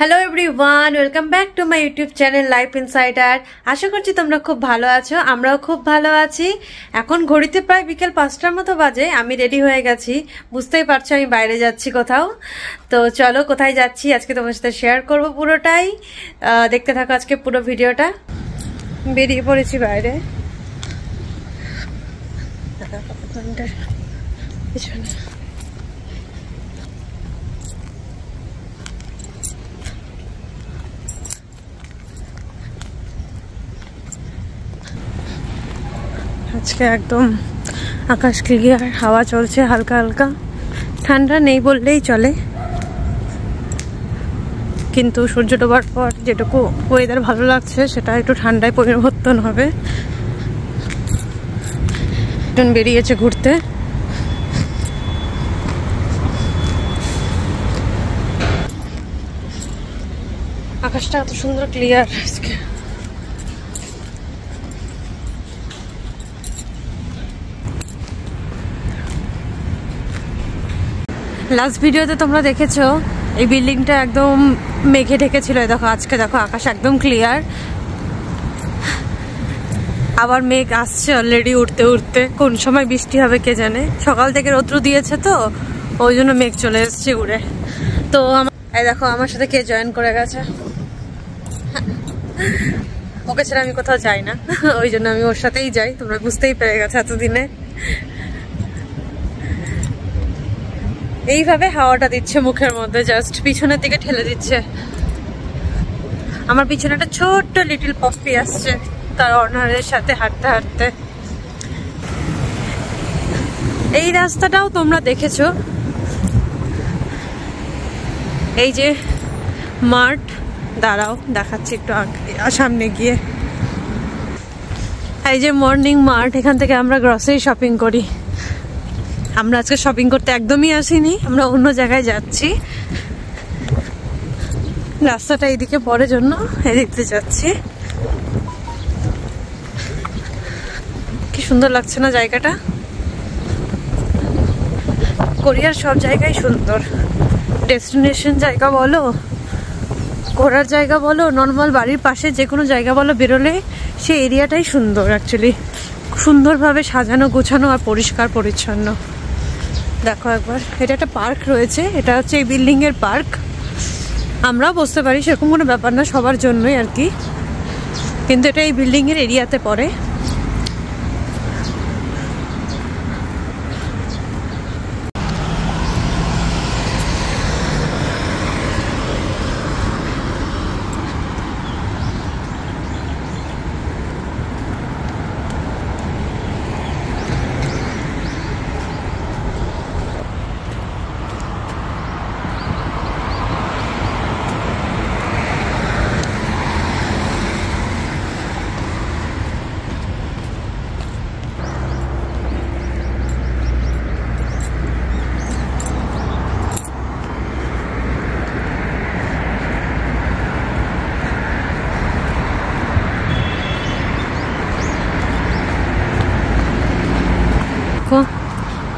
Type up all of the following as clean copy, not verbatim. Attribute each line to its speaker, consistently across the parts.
Speaker 1: Hello everyone, welcome back to my YouTube channel life insider. আশা করছি তোমরা খুব ভালো আছো, আমরাও খুব ভালো আছি। এখন ঘড়িতে প্রায় বিকেল 5টার মতো বাজে। আমি রেডি হয়ে গেছি, বুঝতেই পারছো আমি বাইরে যাচ্ছি কোথাও। তো চলো কোথায় যাচ্ছি আজকে তোমার সাথে শেয়ার করবো পুরোটাই। দেখতে থাকো আজকে পুরো ভিডিওটা। বেরিয়ে পড়েছি বাইরে, পিছনে আজকে একদম আকাশ ক্লিয়ার, হাওয়া চলছে হালকা হালকা, ঠান্ডা নেই বললেই চলে। কিন্তু সূর্য ডোবার পর যেটুকু ওয়েদার ভালো লাগছে সেটা একটু ঠান্ডায় পরিবর্তন হবে। একজন বেরিয়েছে ঘুরতে। আকাশটা এত সুন্দর ক্লিয়ার আজকে। লাস্ট ভিডিওতে তোমরা দেখেছো এই বিল্ডিংটা একদম মেঘে ঢেকেছিল। দেখো আজকে দেখো আকাশ একদম ক্লিয়ার। আবার মেঘ আসছে অলরেডি উঠতে উঠতে, কোন সময় বৃষ্টি হবে কে জানে। সকাল থেকে রৌদ্র দিয়েছে তো ওই জন্য মেঘ চলে এসছে উড়ে। তো এই দেখো আমার সাথে কে জয়েন করে গেছে। ওকে ছাড়া আমি কোথাও যাই না, ওই জন্য আমি ওর সাথেই যাই। তোমরা বুঝতেই পেরে গেছো এতদিনে। এইভাবে হাওয়াটা দিচ্ছে মুখের মধ্যে, জাস্ট পিছনের দিকে ঠেলে দিচ্ছে। আমার পিছনে একটা ছোট্ট লিটল পপি আসছে তার অনারের সাথে হাঁটতে হাঁটতে। এই রাস্তাটাও তোমরা দেখেছো, এই যে মাঠ। দাঁড়াও দেখাচ্ছি একটু সামনে গিয়ে। এই যে মর্নিং মার্ট, এখান থেকে আমরা গ্রসারি শপিং করি। আমরা আজকে শপিং করতে একদমই আসিনি, আমরা অন্য জায়গায় যাচ্ছি। রাস্তাটা এইদিকে পড়ে জন্য এদিক দিয়ে যাচ্ছি। কি সুন্দর লাগছে না জায়গাটা। কোরিয়ার সব জায়গায় সুন্দর, ডেস্টিনেশন জায়গা বলো, ঘোরার জায়গা বলো, নর্মাল বাড়ির পাশে যে কোনো জায়গা বলো, বেরোলে সেই এরিয়াটাই সুন্দর। অ্যাকচুয়ালি সুন্দরভাবে সাজানো গোছানো আর পরিষ্কার পরিচ্ছন্ন। দেখো একবার, এটা একটা পার্ক রয়েছে, এটা হচ্ছে এই বিল্ডিং এর পার্ক। আমরাও বসতে পারি, সেরকম কোনো ব্যাপার না, সবার জন্যই আর কি। কিন্তু এটা এই বিল্ডিং এর এরিয়াতে পড়ে।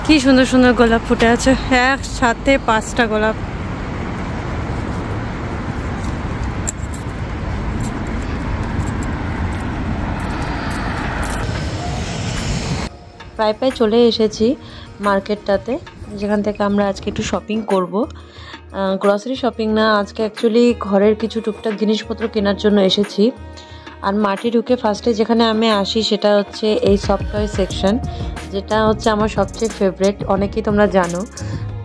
Speaker 1: কি সুন্দর সুন্দর গোলাপ ফুটে আছে, একসাথে 5টা গোলাপ। প্রায় প্রায় চলে এসেছি মার্কেটটাতে, যেখান থেকে আমরা আজকে একটু শপিং করব। গ্রসারি শপিং না, আজকে অ্যাকচুয়ালি ঘরের কিছু টুকটাক জিনিসপত্র কেনার জন্য এসেছি। আর মার্কেটে ঢুকে ফার্স্টে যেখানে আমি আসি সেটা হচ্ছে এই সফট টয় সেকশন, যেটা হচ্ছে আমার সবচেয়ে ফেভারিট, অনেকেই তোমরা জানো।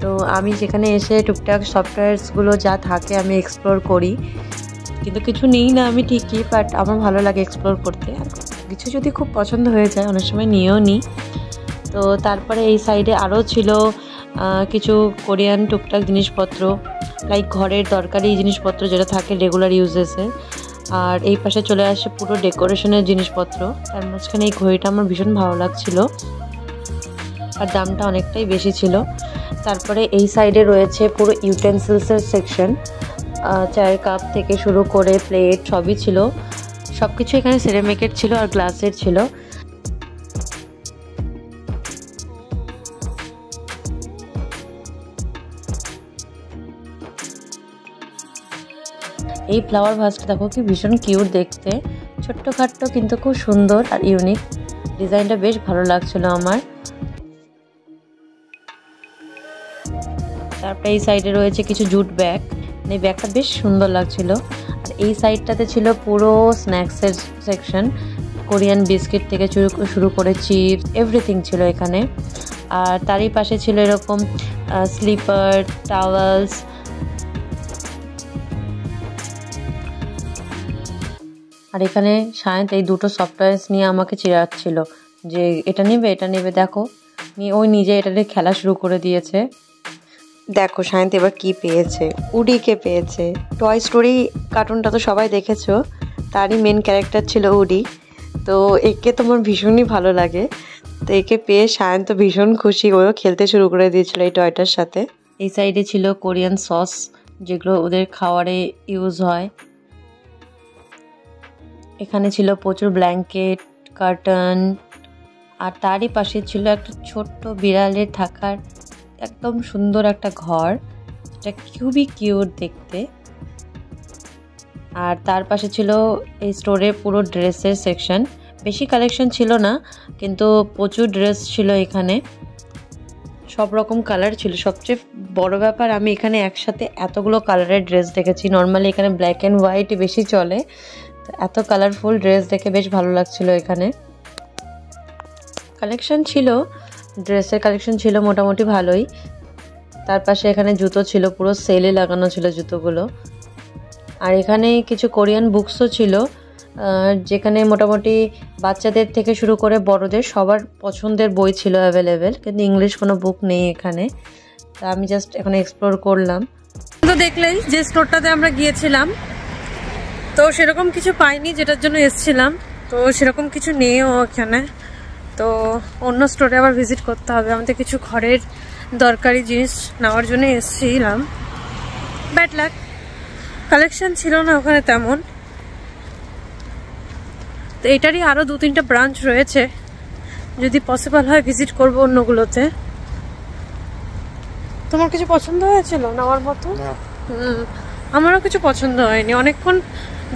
Speaker 1: তো আমি যেখানে এসে টুকটাক সফট টয়েসগুলো যা থাকে আমি এক্সপ্লোর করি, কিন্তু কিছু নিই না আমি ঠিকই, বাট আমার ভালো লাগে এক্সপ্লোর করতে। কিছু যদি খুব পছন্দ হয়ে যায় অনেক সময় নিয়েও নিই। তো তারপরে এই সাইডে আরও ছিল কিছু কোরিয়ান টুকটাক জিনিসপত্র, লাইক ঘরের দরকারি জিনিসপত্র যেটা থাকে রেগুলার ইউজেসের। আর এই পাশে চলে আসে পুরো ডেকোরেশনের জিনিসপত্র। তার মাঝখানে এই ঘড়িটা আমার ভীষণ ভালো লাগছিল, আর দামটা অনেকটাই বেশি ছিল। তারপরে এই সাইডে রয়েছে পুরো ইউটেন্সিলসের সেকশন, চায়ের কাপ থেকে শুরু করে প্লেট সবই ছিল। সব কিছু এখানে সেরামিকের ছিল আর গ্লাসের ছিল। এই ফ্লাওয়ার ভাসটা দেখো কি ভীষণ কিউট দেখতে, ছোট্টখাট্টো কিন্তু খুব সুন্দর আর ইউনিক। ডিজাইনটা বেশ ভালো লাগছিল আমার। তারপরে এই সাইডে রয়েছে কিছু জুট ব্যাগ, এই ব্যাগটা বেশ সুন্দর লাগছিল। আর এই সাইডটাতে ছিল পুরো স্ন্যাক্সের সেকশন, কোরিয়ান বিস্কিট থেকে শুরু করে চিপস এভরিথিং ছিল এখানে। আর তারই পাশে ছিল এরকম স্লিপার, টাওয়েলস। আর এখানে সায়ন্ত এই দুটো সফটওয়্যারস নিয়ে আমাকে চিড়াচ্ছিল যে এটা নেবে এটা নেবে, দেখো ওই নিজে এটা নিয়ে খেলা শুরু করে দিয়েছে। দেখো সায়ন্ত এবার কি পেয়েছে, উডিকে পেয়েছে। টয় স্টোরি কার্টুনটা তো সবাই দেখেছো, তারই মেন ক্যারেক্টার ছিল উডি। তো একে তোমার ভীষণই ভালো লাগে, তো একে পেয়ে সায়ন্ত ভীষণ খুশি, ওও খেলতে শুরু করে দিয়েছিল এই টয়টার সাথে। এই সাইডে ছিল কোরিয়ান সস, যেগুলো ওদের খাওয়ারে ইউজ হয়। এখানে ছিল প্রচুর ব্ল্যাঙ্কেট, কার্টন, আর তারই পাশে ছিল একটা ছোট্ট বিড়ালের থাকার একদম সুন্দর একটা ঘর, এটা খুবই কিউট দেখতে। আর তার পাশে ছিল এই স্টোরে পুরো ড্রেসের সেকশন। বেশি কালেকশন ছিল না, কিন্তু প্রচুর ড্রেস ছিল এখানে, সব রকম কালার ছিল। সবচেয়ে বড় ব্যাপার, আমি এখানে একসাথে এতগুলো কালারের ড্রেস দেখেছি। নর্মালি এখানে ব্ল্যাক অ্যান্ড হোয়াইট বেশি চলে, এত কালারফুল ড্রেস দেখে বেশ ভালো লাগছিল। এখানে কালেকশন ছিল, ড্রেসের কালেকশন ছিল মোটামুটি ভালোই। তার পাশে এখানে জুতো ছিল, পুরো সেলে লাগানো ছিল জুতোগুলো। আর এখানে কিছু কোরিয়ান বুকসও ছিল, যেখানে মোটামুটি বাচ্চাদের থেকে শুরু করে বড়দের সবার পছন্দের বই ছিল অ্যাভেলেবেল, কিন্তু ইংলিশ কোনো বুক নেই এখানে। তা আমি জাস্ট এখন এক্সপ্লোর করলাম। তো দেখলেই যে স্টোরটাতে আমরা গিয়েছিলাম, তো সেরকম কিছু পাইনি যেটার জন্য এসেছিলাম, তো সেরকম কিছু নেইও এখানে। তো অন্য স্টোরে আবার ভিজিট করতে হবে। আমাদের কিছু ঘরের দরকারি জিনিস নেওয়ার জন্য এসেছিলাম, ব্যাড লাক, কালেকশন ছিল না ওখানে তেমন। তো এটারই আরও 2-3টা ব্রাঞ্চ রয়েছে, যদি পসিবল হয় ভিজিট করবো অন্যগুলোতে। তোমার কিছু পছন্দ হয়েছিল নেওয়ার মতো? আমারও কিছু পছন্দ হয়নি, অনেকক্ষণ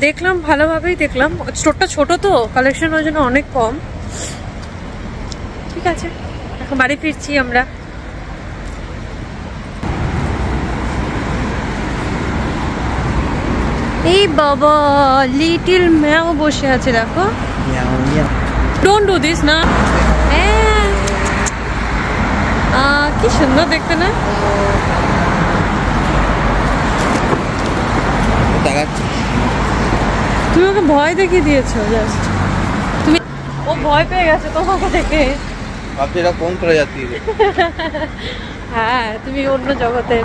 Speaker 1: দেখলাম, ভালোভাবেই দেখলাম। স্টোরটা ছোট তো, কালেকশন ওই জন্য অনেক কম। ঠিক আছে, এখন বাড়ি ফিরছি আমরা। এই বাবা, লিটল ম্যাও বসে আছে, দেখো। ডোন্ট ডু দিস না। কি সুন্দর দেখতে না? তুমি ওকে ভয় দেখিয়ে দিয়েছো জাস্ট, তুমি, ও ভয় পেয়ে গেছে তোমাকে দেখে।
Speaker 2: কোন করে যাচ্ছি?
Speaker 1: হ্যাঁ, তুমি অন্য জগতে।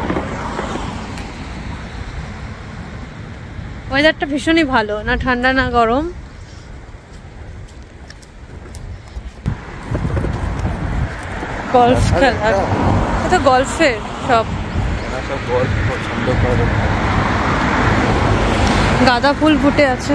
Speaker 1: ওয়েদারটা ভীষণই ভালো, না ঠান্ডা না গরম। গলফ খেলার, এটা গলফের সব গাঁদা ফুল ফুটে আছে।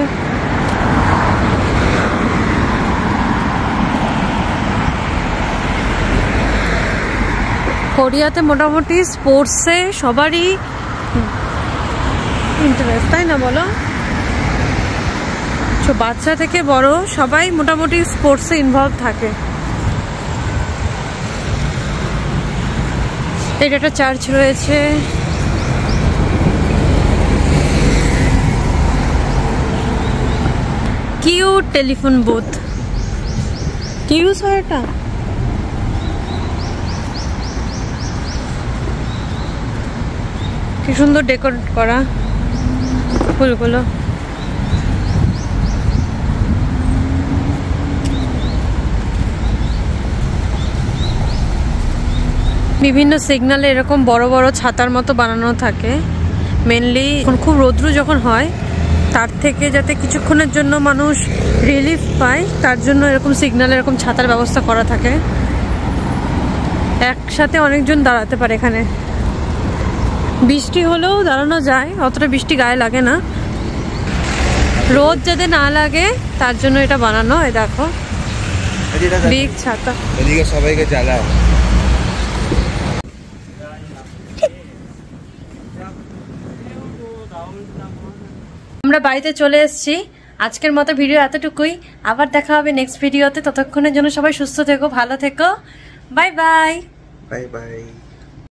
Speaker 1: কোরিয়াতে মোটামুটি স্পোর্টসে সবারই ইন্টারেস্ট, তাই না বলো? বাচ্চা থেকে বড় সবাই মোটামুটি স্পোর্টসে ইনভলভ থাকে। এটা একটা চার্চ রয়েছে, কিউট টেলিফোন বুথ। কি ইউজ হয় এটা? কি সুন্দর ডেকোরেট করা ফুলগুলো। বিভিন্ন সিগনালে এরকম বড় বড় ছাতার মতো বানানো থাকে, মেনলি খুব রৌদ্র যখন হয় তার থেকে যাতে কিছুক্ষণের জন্য মানুষ রিলিফ পায়, তার জন্য এরকম সিগনালে এরকম ছাতার ব্যবস্থা করা থাকে। একসাথে অনেকজন দাঁড়াতে পারে এখানে। বৃষ্টি হলেও দাঁড়ানো যায়, অতটা বৃষ্টি গায়ে লাগে না, রোদ যাতে না লাগে তার জন্য এটা বানানো। এই দেখো বিগ ছাতা,
Speaker 2: এদিকে সবাইকে জ্বালায়।
Speaker 1: আমরা বাড়িতে চলে এসেছি। আজকের মতো ভিডিও এতটুকুই, আবার দেখা হবে নেক্সট ভিডিওতে। ততক্ষণের জন্য সবাই সুস্থ থেকো, ভালো থেকো, বাই বাই।
Speaker 2: Bye bye.